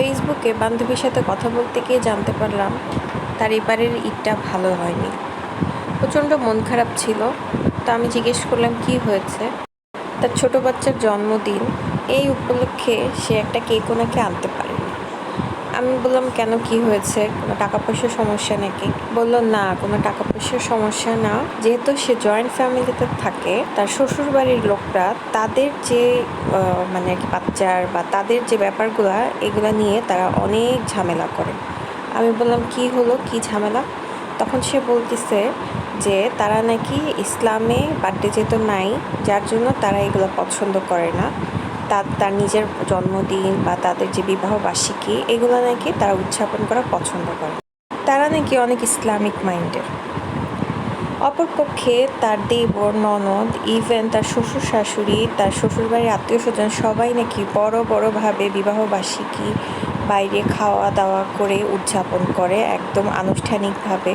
ফেসবুকে বান্ধবীর সাথে কথা বলতে গিয়ে জানতে পারলাম তার এবারের ঈদটা ভালো হয়নি। প্রচণ্ড মন খারাপ ছিল। তো আমি জিজ্ঞেস করলাম কি হয়েছে। তার ছোট বাচ্চার জন্মদিন, এই উপলক্ষে সে একটা কেক ওনাকে আনতে পারেনি। আমি বললাম কেন, কি হয়েছে, কোনো টাকা পয়সার সমস্যা নাকি? বলল না, কোনো টাকা পয়সার সমস্যা না, যেহেতু সে জয়েন্ট ফ্যামিলিতে থাকে, তার শ্বশুর বাড়ির লোকরা তাদের যে মানে আর কি বাচ্চার বা তাদের যে ব্যাপারগুলা, এগুলা নিয়ে তারা অনেক ঝামেলা করে। আমি বললাম কি হলো, কি ঝামেলা? তখন সে বলতেছে যে তারা নাকি ইসলামে বার্থডে যেহেতু নাই, যার জন্য তারা এগুলো পছন্দ করে না। তার নিজের জন্মদিন বা তাদের যে বিবাহ বার্ষিকী, এগুলো নাকি তারা উদযাপন করা পছন্দ করে। তারা নাকি অনেক ইসলামিক মাইন্ডের। অপরপক্ষে তার দেবর, ননদ, ইভেন তার শ্বশুর শাশুড়ি, তার শ্বশুরবাড়ির আত্মীয় স্বজন সবাই নাকি বড়োভাবে বিবাহ বার্ষিকী বাইরে খাওয়া দাওয়া করে উদযাপন করে একদম আনুষ্ঠানিকভাবে,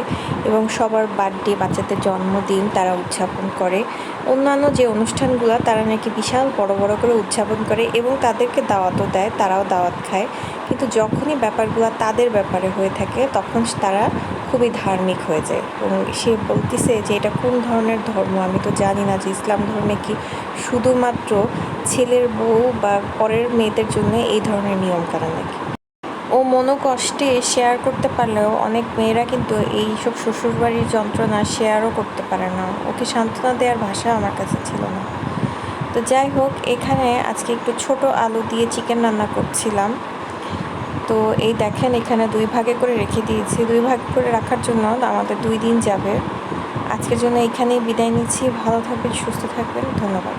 এবং সবার বার্থডে, বাচ্চাদের জন্মদিন তারা উদযাপন করে। অন্যান্য যে অনুষ্ঠানগুলো তারা নাকি বিশাল বড় করে উদযাপন করে এবং তাদেরকে দাওয়াতও দেয়, তারাও দাওয়াত খায়। কিন্তু যখনই ব্যাপারগুলো তাদের ব্যাপারে হয়ে থাকে তখন তারা খুবই ধার্মিক হয়ে যায়। এবং সে বলতেছে যে এটা কোন ধরনের ধর্ম, আমি তো জানি না যে ইসলাম ধর্মে কি শুধুমাত্র ছেলের বউ বা পরের মেয়েদের জন্য এই ধরনের নিয়মকানুন নাকি। ও মনোকষ্টে শেয়ার করতে পারলেও অনেক মেয়েরা কিন্তু এইসব শ্বশুরবাড়ির যন্ত্রণা শেয়ারও করতে পারে না। ওকে সান্ত্বনা দেওয়ার ভাষা আমার কাছে ছিল না। তো যাই হোক, এখানে আজকে একটু ছোট আলু দিয়ে চিকেন রান্না করছিলাম। তো এই দেখেন, এখানে 2 ভাগে করে রেখে দিয়েছি। 2 ভাগ করে রাখার জন্য আমাদের 2 দিন যাবে। আজকের জন্য এখানেই বিদায় নিচ্ছি। ভালো থাকবেন, সুস্থ থাকবেন, ধন্যবাদ।